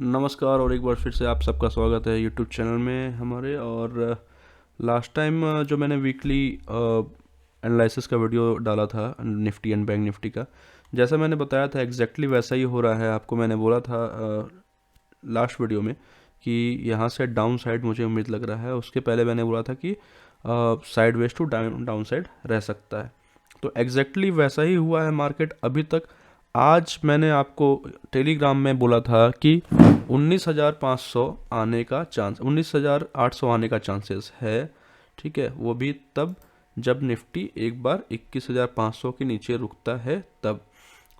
नमस्कार और एक बार फिर से आप सबका स्वागत है यूट्यूब चैनल में हमारे। और लास्ट टाइम जो मैंने वीकली एनालिसिस का वीडियो डाला था निफ्टी एंड बैंक निफ्टी का, जैसा मैंने बताया था एग्जैक्टली वैसा ही हो रहा है। आपको मैंने बोला था लास्ट वीडियो में कि यहाँ से डाउन साइड मुझे उम्मीद लग रहा है। उसके पहले मैंने बोला था कि side ways to down side रह सकता है। तो एग्जैक्टली वैसा ही हुआ है मार्केट अभी तक। आज मैंने आपको टेलीग्राम में बोला था कि 19,500 आने का चांस, 19,800 आने का चांसेस है। ठीक है, वो भी तब जब निफ्टी एक बार 21,500 के नीचे रुकता है तब।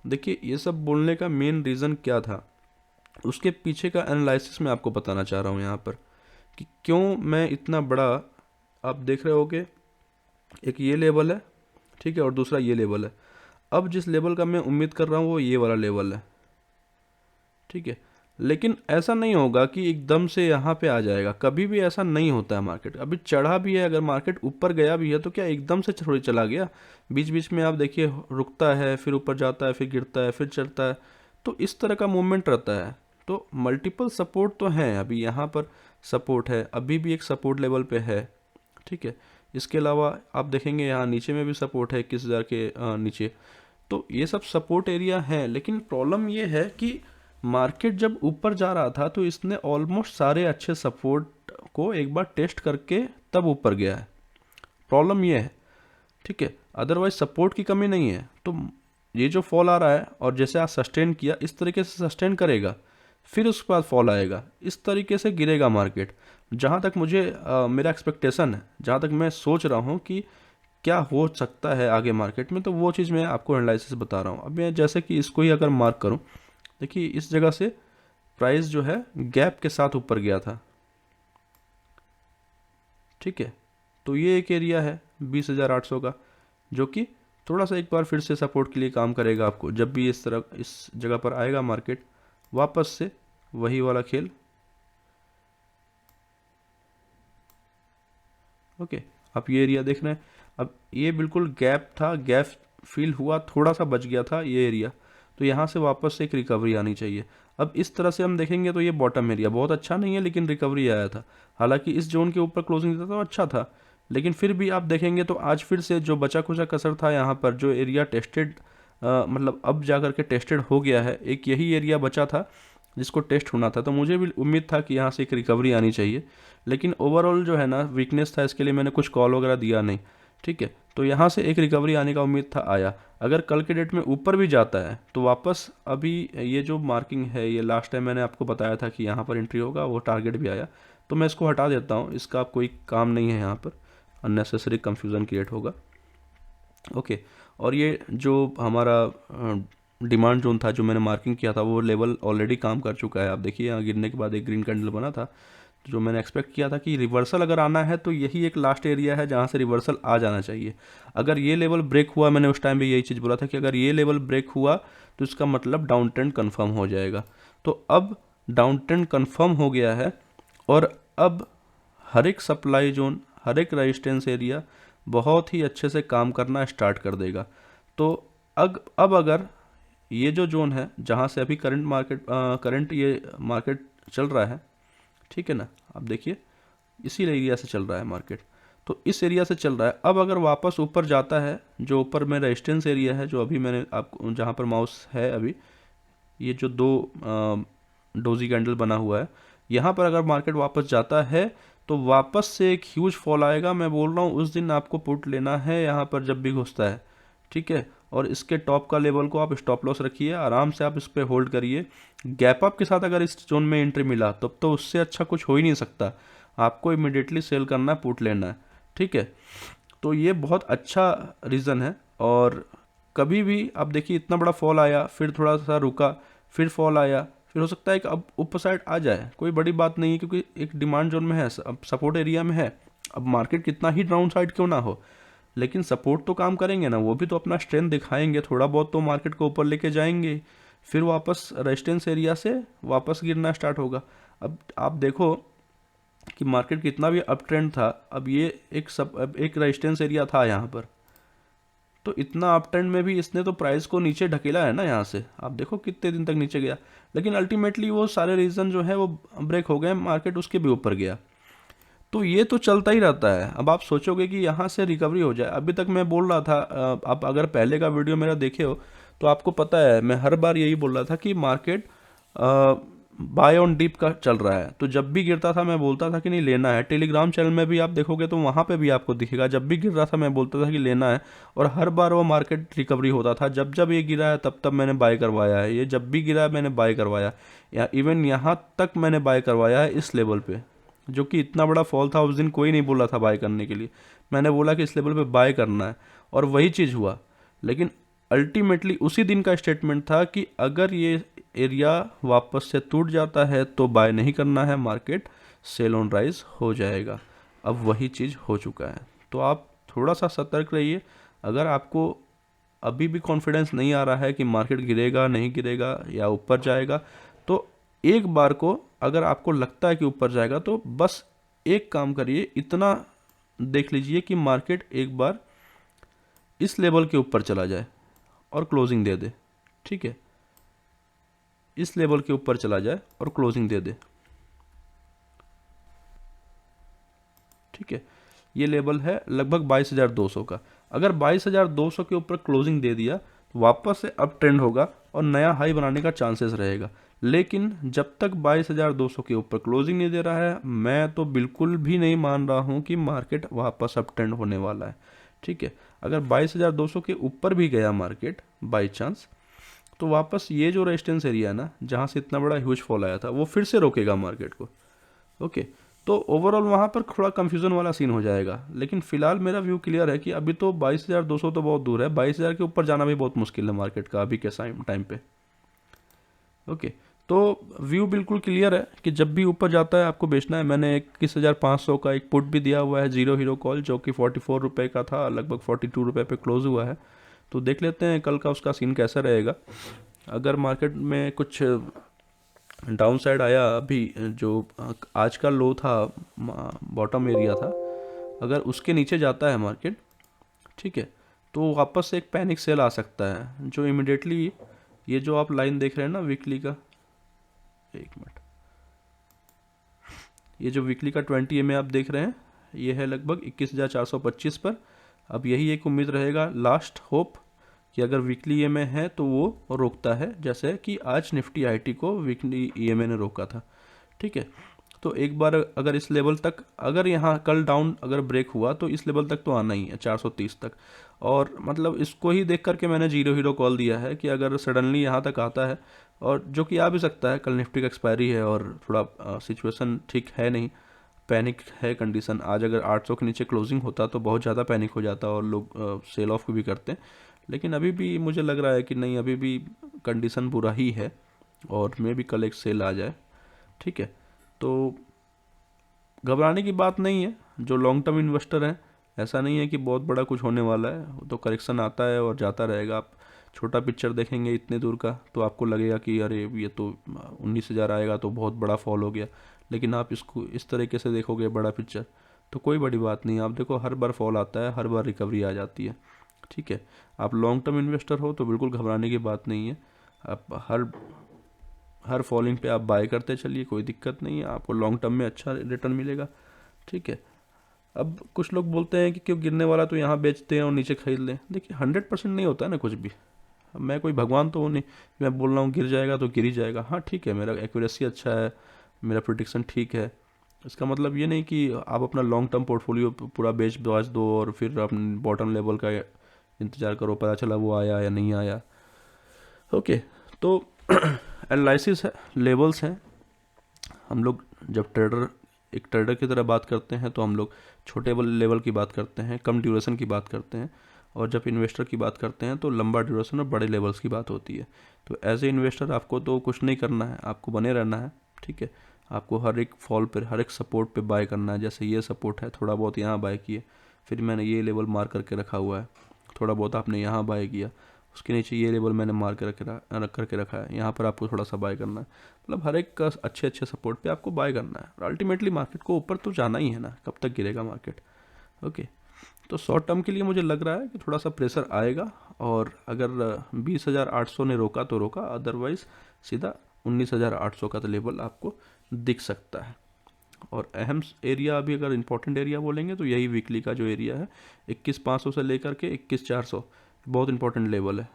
देखिए, ये सब बोलने का मेन रीज़न क्या था, उसके पीछे का एनालिसिस मैं आपको बताना चाह रहा हूँ यहाँ पर कि क्यों मैं इतना बड़ा। आप देख रहे होगे एक ये लेवल है, ठीक है, और दूसरा ये लेवल है। अब जिस लेवल का मैं उम्मीद कर रहा हूँ वो ये वाला लेवल है, ठीक है। लेकिन ऐसा नहीं होगा कि एकदम से यहाँ पे आ जाएगा, कभी भी ऐसा नहीं होता है। मार्केट अभी चढ़ा भी है, अगर मार्केट ऊपर गया भी है तो क्या एकदम से थोड़ी चला गया। बीच बीच में आप देखिए रुकता है, फिर ऊपर जाता है, फिर गिरता है, फिर चढ़ता है। तो इस तरह का मूवमेंट रहता है। तो मल्टीपल सपोर्ट तो हैं, अभी यहाँ पर सपोर्ट है, अभी भी एक सपोर्ट लेवल पे है, ठीक है। इसके अलावा आप देखेंगे यहाँ नीचे में भी सपोर्ट है 21,000 के नीचे। तो ये सब सपोर्ट एरिया है। लेकिन प्रॉब्लम ये है कि मार्केट जब ऊपर जा रहा था तो इसने ऑलमोस्ट सारे अच्छे सपोर्ट को एक बार टेस्ट करके तब ऊपर गया है। प्रॉब्लम ये है, ठीक है। अदरवाइज सपोर्ट की कमी नहीं है। तो ये जो फॉल आ रहा है और जैसे आज सस्टेन किया, इस तरीके से सस्टेन करेगा, फिर उसके बाद फॉल आएगा, इस तरीके से गिरेगा मार्केट। जहाँ तक मुझे मेरा एक्सपेक्टेशन है, जहाँ तक मैं सोच रहा हूँ कि क्या हो सकता है आगे मार्केट में, तो वो चीज़ मैं आपको एनालिसिस बता रहा हूँ। अब मैं जैसे कि इसको ही अगर मार्क करूँ, देखिए इस जगह से प्राइस जो है गैप के साथ ऊपर गया था, ठीक है। तो ये एक एरिया है 20,800 का, जो कि थोड़ा सा एक बार फिर से सपोर्ट के लिए काम करेगा। आपको जब भी इस तरह इस जगह पर आएगा मार्केट, वापस से वही वाला खेल। ओके, आप ये एरिया देख रहे हैं। अब ये बिल्कुल गैप था, गैप फील हुआ, थोड़ा सा बच गया था ये एरिया। तो यहाँ से वापस से एक रिकवरी आनी चाहिए। अब इस तरह से हम देखेंगे तो ये बॉटम एरिया बहुत अच्छा नहीं है, लेकिन रिकवरी आया था। हालांकि इस जोन के ऊपर क्लोजिंग था तो अच्छा था, लेकिन फिर भी आप देखेंगे तो आज फिर से जो बचा कुचा कसर था यहाँ पर, जो एरिया टेस्टेड मतलब अब जा करके टेस्टेड हो गया है, एक यही एरिया बचा था जिसको टेस्ट होना था। तो मुझे भी उम्मीद था कि यहाँ से एक रिकवरी आनी चाहिए, लेकिन ओवरऑल जो है ना वीकनेस था, इसके लिए मैंने कुछ कॉल वगैरह दिया नहीं, ठीक है। तो यहाँ से एक रिकवरी आने का उम्मीद था, आया। अगर कल के डेट में ऊपर भी जाता है तो वापस अभी ये जो मार्किंग है, ये लास्ट टाइम मैंने आपको बताया था कि यहाँ पर एंट्री होगा, वो टारगेट भी आया। तो मैं इसको हटा देता हूँ, इसका कोई काम नहीं है यहाँ पर, अननेसेसरी कन्फ्यूज़न क्रिएट होगा। ओके, और ये जो हमारा डिमांड जोन था जो मैंने मार्किंग किया था, वो लेवल ऑलरेडी काम कर चुका है। आप देखिए यहाँ गिरने के बाद एक ग्रीन कैंडल बना था। जो मैंने एक्सपेक्ट किया था कि रिवर्सल अगर आना है तो यही एक लास्ट एरिया है जहाँ से रिवर्सल आ जाना चाहिए। अगर ये लेवल ब्रेक हुआ, मैंने उस टाइम भी यही चीज़ बोला था कि अगर ये लेवल ब्रेक हुआ तो इसका मतलब डाउन ट्रेंड कन्फर्म हो जाएगा। तो अब डाउन ट्रेंड कन्फर्म हो गया है, और अब हर एक सप्लाई जोन, हर एक रेजिस्टेंस एरिया बहुत ही अच्छे से काम करना स्टार्ट कर देगा। तो अब अगर ये जो जोन है जहाँ से अभी करंट ये मार्केट चल रहा है, ठीक है ना, आप देखिए इसी एरिया से चल रहा है मार्केट। तो इस एरिया से चल रहा है। अब अगर वापस ऊपर जाता है, जो ऊपर में रेजिस्टेंस एरिया है, जो अभी मैंने आपको जहाँ पर माउस है अभी, ये जो दो डोजी कैंडल बना हुआ है, यहाँ पर अगर मार्केट वापस जाता है तो वापस से एक ह्यूज फॉल आएगा। मैं बोल रहा हूँ उस दिन आपको पुट लेना है यहाँ पर जब भी घुसता है, ठीक है। और इसके टॉप का लेवल को आप स्टॉप लॉस रखिए, आराम से आप इस पर होल्ड करिए। गैप अप के साथ अगर इस जोन में एंट्री मिला तब तो उससे अच्छा कुछ हो ही नहीं सकता। आपको इमिडिएटली सेल करना है, पुट लेना है, ठीक है। तो ये बहुत अच्छा रीज़न है। और कभी भी आप देखिए इतना बड़ा फॉल आया, फिर थोड़ा सा रुका, फिर फॉल आया, फिर हो सकता है कि अब ऊपर साइड आ जाए, कोई बड़ी बात नहीं है, क्योंकि एक डिमांड जोन में है, अब सपोर्ट एरिया में है। अब मार्केट कितना ही डाउन साइड क्यों ना हो, लेकिन सपोर्ट तो काम करेंगे ना, वो भी तो अपना स्ट्रेंथ दिखाएंगे, थोड़ा बहुत तो मार्केट को ऊपर लेके जाएंगे। फिर वापस रेजिस्टेंस एरिया से वापस गिरना स्टार्ट होगा। अब आप देखो कि मार्केट कितना भी अप ट्रेंड था, अब ये अब एक रेजिस्टेंस एरिया था यहाँ पर, तो इतना अप ट्रेंड में भी इसने तो प्राइस को नीचे ढकेला है ना, यहाँ से आप देखो कितने दिन तक नीचे गया, लेकिन अल्टीमेटली वो सारे रीज़न जो है वो ब्रेक हो गए, मार्केट उसके भी ऊपर गया। तो ये तो चलता ही रहता है। अब आप सोचोगे कि यहाँ से रिकवरी हो जाए, अभी तक मैं बोल रहा था, आप अगर पहले का वीडियो मेरा देखे हो तो आपको पता है मैं हर बार यही बोल रहा था कि मार्केट बाय ऑन डीप का चल रहा है। तो जब भी गिरता था मैं बोलता था कि नहीं लेना है। टेलीग्राम चैनल में भी आप देखोगे तो वहाँ पे भी आपको दिखेगा, जब भी गिर रहा था मैं बोलता था कि लेना है, और हर बार वो मार्केट रिकवरी होता था। जब जब ये गिरा है तब तब मैंने बाय करवाया है, ये जब भी गिरा है मैंने बाय करवाया, या इवन यहाँ तक मैंने बाय करवाया है इस लेवल पे, जो कि इतना बड़ा फॉल था उस दिन कोई नहीं बोला था बाय करने के लिए, मैंने बोला कि इस लेवल पे बाय करना है और वही चीज़ हुआ। लेकिन अल्टीमेटली उसी दिन का स्टेटमेंट था कि अगर ये एरिया वापस से टूट जाता है तो बाय नहीं करना है, मार्केट सेल ऑन राइज हो जाएगा। अब वही चीज़ हो चुका है। तो आप थोड़ा सा सतर्क रहिए। अगर आपको अभी भी कॉन्फिडेंस नहीं आ रहा है कि मार्केट गिरेगा नहीं गिरेगा या ऊपर जाएगा, तो एक बार को अगर आपको लगता है कि ऊपर जाएगा तो बस एक काम करिए, इतना देख लीजिए कि मार्केट एक बार इस लेवल के ऊपर चला जाए और क्लोजिंग दे दे। ठीक है, इस लेवल के ऊपर चला जाए और क्लोजिंग दे दे। ठीक है, ये लेवल है लगभग 22,200 का। अगर 22,200 के ऊपर क्लोजिंग दे दिया तो वापस से अप ट्रेंड होगा और नया हाई बनाने का चांसेस रहेगा। लेकिन जब तक 22,200 के ऊपर क्लोजिंग नहीं दे रहा है, मैं तो बिल्कुल भी नहीं मान रहा हूँ कि मार्केट वापस अप ट्रेंड होने वाला है। ठीक है, अगर 22,200 के ऊपर भी गया मार्केट बाई चांस, तो वापस ये जो रेजिस्टेंस एरिया है ना, जहाँ से इतना बड़ा ह्यूज फॉल आया था, वो फिर से रोकेगा मार्केट को। ओके, तो ओवरऑल वहाँ पर थोड़ा कंफ्यूजन वाला सीन हो जाएगा। लेकिन फिलहाल मेरा व्यू क्लियर है कि अभी तो 22,200 तो बहुत दूर है, 22,000 के ऊपर जाना भी बहुत मुश्किल है मार्केट का अभी के टाइम पे। ओके, तो व्यू बिल्कुल क्लियर है कि जब भी ऊपर जाता है आपको बेचना है। मैंने 21,500 का एक पुट भी दिया हुआ है, जीरो हीरो कॉल, जो कि 44 रुपये का था, लगभग 42 रुपये पे क्लोज हुआ है। तो देख लेते हैं कल का उसका सीन कैसा रहेगा। अगर मार्केट में कुछ डाउन साइड आया, अभी जो आज का लो था, बॉटम एरिया था, अगर उसके नीचे जाता है मार्केट, ठीक है, तो वापस से एक पैनिक सेल आ सकता है, जो इमिडिएटली ये जो आप लाइन देख रहे हैं ना वीकली का, एक मिनट, ये जो वीकली का 20 EMA आप देख रहे हैं, ये है लगभग 21,425 पर। अब यही एक उम्मीद रहेगा, लास्ट होप, कि अगर वीकली EMA है तो वो रोकता है, जैसे कि आज निफ्टी आईटी को वीकली EMA ने रोका था। ठीक है, तो एक बार अगर इस लेवल तक, अगर यहाँ कल डाउन अगर ब्रेक हुआ तो इस लेवल तक तो आना ही है, 430 तक। और मतलब इसको ही देख करके मैंने जीरो हीरो कॉल दिया है कि अगर सडनली यहाँ तक आता है, और जो कि आ भी सकता है, कल निफ्टी का एक्सपायरी है और थोड़ा सिचुएशन ठीक है नहीं, पैनिक है कंडीशन। आज अगर 800 के नीचे क्लोजिंग होता तो बहुत ज़्यादा पैनिक हो जाता और लोग सेल ऑफ भी करते। लेकिन अभी भी मुझे लग रहा है कि नहीं, अभी भी कंडीशन बुरा ही है और मे भी कल एक सेल आ जाए। ठीक है, तो घबराने की बात नहीं है। जो लॉन्ग टर्म इन्वेस्टर हैं, ऐसा नहीं है कि बहुत बड़ा कुछ होने वाला है, वो तो करेक्शन आता है और जाता रहेगा। आप छोटा पिक्चर देखेंगे इतने दूर का तो आपको लगेगा कि अरे ये तो 19,000 आएगा तो बहुत बड़ा फॉल हो गया। लेकिन आप इसको इस तरीके से देखोगे बड़ा पिक्चर, तो कोई बड़ी बात नहीं। आप देखो, हर बार फॉल आता है, हर बार रिकवरी आ जाती है। ठीक है, आप लॉन्ग टर्म इन्वेस्टर हो तो बिल्कुल घबराने की बात नहीं है। आप हर फॉलिंग पे आप बाय करते चलिए, कोई दिक्कत नहीं है, आपको लॉन्ग टर्म में अच्छा रिटर्न मिलेगा। ठीक है, अब कुछ लोग बोलते हैं कि क्यों गिरने वाला तो यहाँ बेचते हैं और नीचे खरीद लें। देखिए 100% नहीं होता है ना कुछ भी। अब मैं कोई भगवान तो हूँ नहीं, मैं बोल रहा हूँ गिर जाएगा तो गिर ही जाएगा। हाँ ठीक है, मेरा एक्यूरेसी अच्छा है, मेरा प्रिडिक्शन ठीक है, इसका मतलब ये नहीं कि आप अपना लॉन्ग टर्म पोर्टफोलियो पूरा बेच बाच दो और फिर अपने बॉटम लेवल का इंतज़ार करो, पता चला वो आया या नहीं आया। ओके, तो एनालिसिस है, लेवल्स हैं। हम लोग जब एक ट्रेडर की तरह बात करते हैं तो हम लोग छोटे लेवल की बात करते हैं, कम ड्यूरेशन की बात करते हैं, और जब इन्वेस्टर की बात करते हैं तो लंबा ड्यूरेशन और बड़े लेवल्स की बात होती है। तो एज ए इन्वेस्टर आपको तो कुछ नहीं करना है, आपको बने रहना है। ठीक है, आपको हर एक फॉल पर, हर एक सपोर्ट पे बाय करना है। जैसे ये सपोर्ट है, थोड़ा बहुत यहाँ बाय किए, फिर मैंने ये लेवल मार करके रखा हुआ है, थोड़ा बहुत आपने यहाँ बाय किया, उसके नीचे ये लेवल मैंने मार के रख करके रखा है, यहाँ पर आपको थोड़ा सा बाय करना है। मतलब हर एक का अच्छे अच्छे सपोर्ट पे आपको बाय करना है, और अल्टीमेटली मार्केट को ऊपर तो जाना ही है ना, कब तक गिरेगा मार्केट। ओके, तो शॉर्ट टर्म के लिए मुझे लग रहा है कि थोड़ा सा प्रेशर आएगा, और अगर 20,800 ने रोका तो रोका, अदरवाइज सीधा 19,800 का तो लेवल आपको दिख सकता है। और अहम एरिया अभी अगर इंपॉर्टेंट एरिया बोलेंगे तो यही वीकली का जो एरिया है 21,500 से लेकर के 21,400, बहुत इंपॉर्टेंट लेवल है।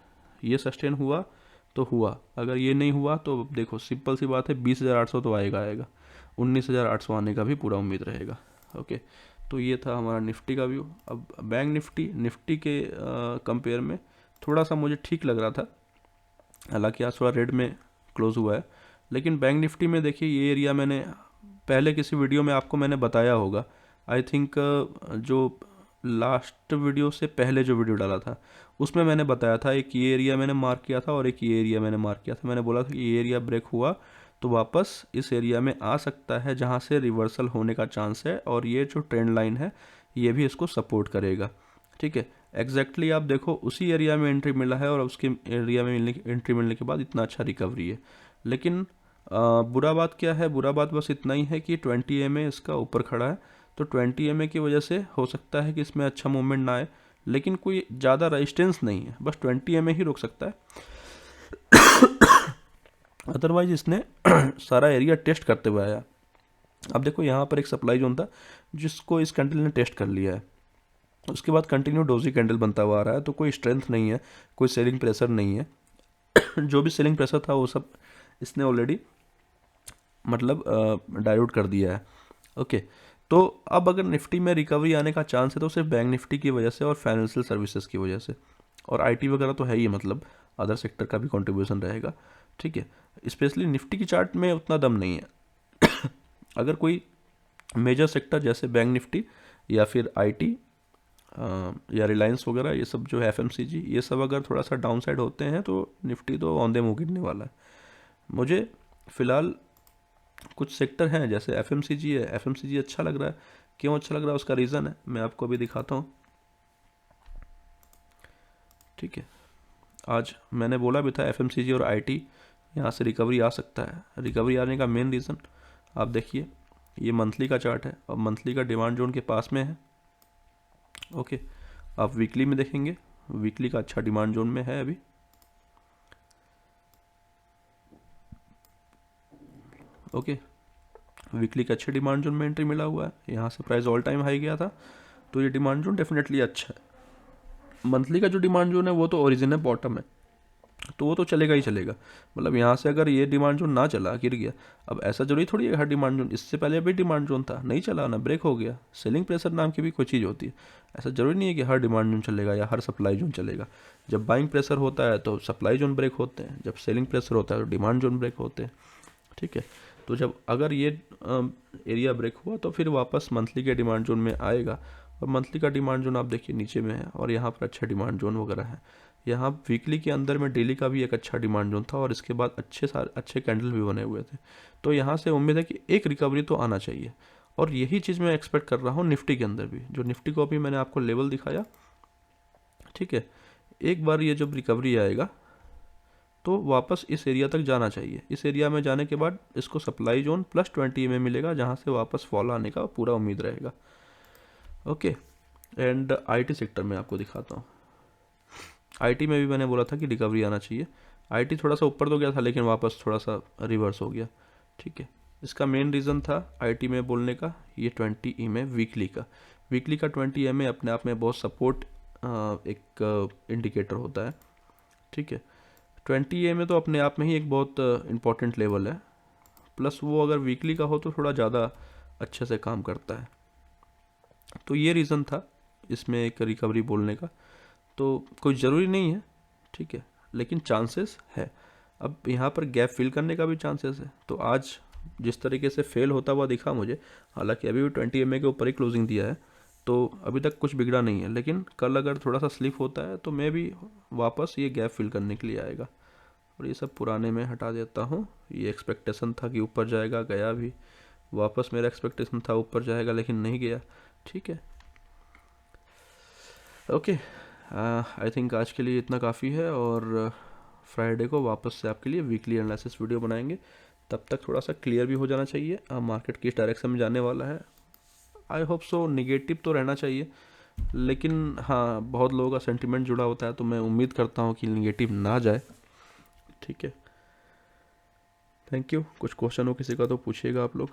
ये सस्टेन हुआ तो हुआ, अगर ये नहीं हुआ तो देखो सिंपल सी बात है, 20,800 तो आएगा, 19,800 आने का भी पूरा उम्मीद रहेगा। ओके, तो ये था हमारा निफ्टी का व्यू। अब बैंक निफ्टी के कंपेयर में थोड़ा सा मुझे ठीक लग रहा था, हालांकि आज थोड़ा रेड में क्लोज हुआ है, लेकिन बैंक निफ्टी में देखिए ये एरिया मैंने पहले किसी वीडियो में आपको मैंने बताया होगा, आई थिंक जो लास्ट वीडियो से पहले जो वीडियो डाला था उसमें मैंने बताया था, एक ये एरिया मैंने मार्क किया था और एक ये एरिया मैंने मार्क किया था। मैंने बोला था कि ये एरिया ब्रेक हुआ तो वापस इस एरिया में आ सकता है जहाँ से रिवर्सल होने का चांस है, और ये जो ट्रेंड लाइन है ये भी इसको सपोर्ट करेगा। ठीक है, एग्जैक्टली आप देखो उसी एरिया में एंट्री मिला है और उसके एरिया में एंट्री मिलने के बाद इतना अच्छा रिकवरी है। लेकिन बुरा बात क्या है, बुरा बात बस इतना ही है कि 20 EMA इसका ऊपर खड़ा है, तो 20 EMA की वजह से हो सकता है कि इसमें अच्छा मूवमेंट ना आए, लेकिन कोई ज़्यादा रेजिस्टेंस नहीं है, बस 20 EMA ही रोक सकता है। अदरवाइज इसने सारा एरिया टेस्ट करते हुए आया। अब देखो यहाँ पर एक सप्लाई जोन था जिसको इस कैंडल ने टेस्ट कर लिया है, उसके बाद कंटिन्यू डोजी कैंडल बनता हुआ आ रहा है, तो कोई स्ट्रेंथ नहीं है, कोई सेलिंग प्रेशर नहीं है। जो भी सेलिंग प्रेशर था वो सब इसने ऑलरेडी मतलब डाइल्यूट कर दिया है। ओके, तो अब अगर निफ्टी में रिकवरी आने का चांस है तो सिर्फ बैंक निफ्टी की वजह से और फाइनेंशियल सर्विसेज की वजह से, और आईटी वगैरह तो है ही, मतलब अदर सेक्टर का भी कंट्रीब्यूशन रहेगा। ठीक है, स्पेशली निफ्टी की चार्ट में उतना दम नहीं है। अगर कोई मेजर सेक्टर जैसे बैंक निफ्टी या फिर आईटी या रिलायंस वगैरह, ये सब जो है एफएमसीजी, ये सब अगर थोड़ा सा डाउन साइड होते हैं तो निफ्टी तो ऑन द मूव गिरने वाला है। मुझे फ़िलहाल कुछ सेक्टर हैं जैसे एफएमसीजी है, एफएमसीजी अच्छा लग रहा है। क्यों अच्छा लग रहा है उसका रीज़न है, मैं आपको अभी दिखाता हूँ। ठीक है, आज मैंने बोला भी था एफएमसीजी और आईटी यहाँ से रिकवरी आ सकता है। रिकवरी आने का मेन रीज़न आप देखिए, ये मंथली का चार्ट है और मंथली का डिमांड जोन के पास में है। ओके, आप वीकली में देखेंगे, वीकली का अच्छा डिमांड जोन में है अभी। ओके, वीकली के अच्छे डिमांड जोन में एंट्री मिला हुआ है, यहाँ से प्राइस ऑल टाइम हाई गया था, तो ये डिमांड जोन डेफिनेटली अच्छा है। मंथली का जो डिमांड जोन है वो तो ओरिजिन है, बॉटम है, तो वो तो चलेगा ही चलेगा। मतलब यहाँ से अगर ये डिमांड जोन ना चला, गिर गया, अब ऐसा जरूरी थोड़ी है हर डिमांड जोन, इससे पहले भी डिमांड जोन था, नहीं चला ना, ब्रेक हो गया। सेलिंग प्रेशर नाम की भी कोई चीज़ होती है, ऐसा जरूरी नहीं है कि हर डिमांड जोन चलेगा या हर सप्लाई जोन चलेगा। जब बाइंग प्रेशर होता है तो सप्लाई जोन ब्रेक होते हैं, जब सेलिंग प्रेशर होता है तो डिमांड जोन ब्रेक होते हैं। ठीक है, तो जब अगर ये एरिया ब्रेक हुआ तो फिर वापस मंथली के डिमांड जोन में आएगा, और मंथली का डिमांड जोन आप देखिए नीचे में है, और यहाँ पर अच्छा डिमांड जोन वगैरह है। यहाँ वीकली के अंदर में डेली का भी एक अच्छा डिमांड जोन था, और इसके बाद अच्छे कैंडल भी बने हुए थे। तो यहाँ से उम्मीद है कि एक रिकवरी तो आना चाहिए, और यही चीज़ मैं एक्सपेक्ट कर रहा हूँ निफ्टी के अंदर भी। जो निफ्टी को अभी मैंने आपको लेवल दिखाया, ठीक है, एक बार ये जब रिकवरी आएगा तो वापस इस एरिया तक जाना चाहिए। इस एरिया में जाने के बाद इसको सप्लाई जोन प्लस 20 EMA मिलेगा, जहाँ से वापस फॉल आने का पूरा उम्मीद रहेगा। ओके, एंड आईटी सेक्टर में आपको दिखाता हूँ। आईटी में भी मैंने बोला था कि रिकवरी आना चाहिए। आईटी थोड़ा सा ऊपर तो गया था लेकिन वापस थोड़ा सा रिवर्स हो गया। ठीक है, इसका मेन रीज़न था आईटी में बोलने का ये 20 EMA वीकली का 20 EMA अपने आप में बहुत सपोर्ट एक इंडिकेटर होता है। ठीक है, 20 EMA तो अपने आप में ही एक बहुत इम्पॉर्टेंट लेवल है, प्लस वो अगर वीकली का हो तो थोड़ा ज़्यादा अच्छे से काम करता है। तो ये रीज़न था इसमें एक रिकवरी बोलने का। तो कोई ज़रूरी नहीं है, ठीक है, लेकिन चांसेस है। अब यहाँ पर गैप फिल करने का भी चांसेस है। तो आज जिस तरीके से फेल होता हुआ दिखा मुझे, हालांकि अभी भी 20 EMA के ऊपर ही क्लोजिंग दिया है, तो अभी तक कुछ बिगड़ा नहीं है, लेकिन कल अगर थोड़ा सा स्लिप होता है तो मैं भी वापस ये गैप फिल करने के लिए आएगा। और ये सब पुराने में हटा देता हूँ। ये एक्सपेक्टेशन था कि ऊपर जाएगा, गया भी, वापस मेरा एक्सपेक्टेशन था ऊपर जाएगा लेकिन नहीं गया। ठीक है, ओके, आई थिंक आज के लिए इतना काफ़ी है, और फ्राइडे को वापस से आपके लिए वीकली एनालिसिस वीडियो बनाएंगे। तब तक थोड़ा सा क्लियर भी हो जाना चाहिए मार्केट किस डायरेक्शन में जाने वाला है। आई होप सो, निगेटिव तो रहना चाहिए, लेकिन हाँ, बहुत लोगों का सेंटिमेंट जुड़ा होता है, तो मैं उम्मीद करता हूँ कि निगेटिव ना जाए। ठीक है, थैंक यू। कुछ क्वेश्चन हो किसी का तो पूछिएगा आप लोग।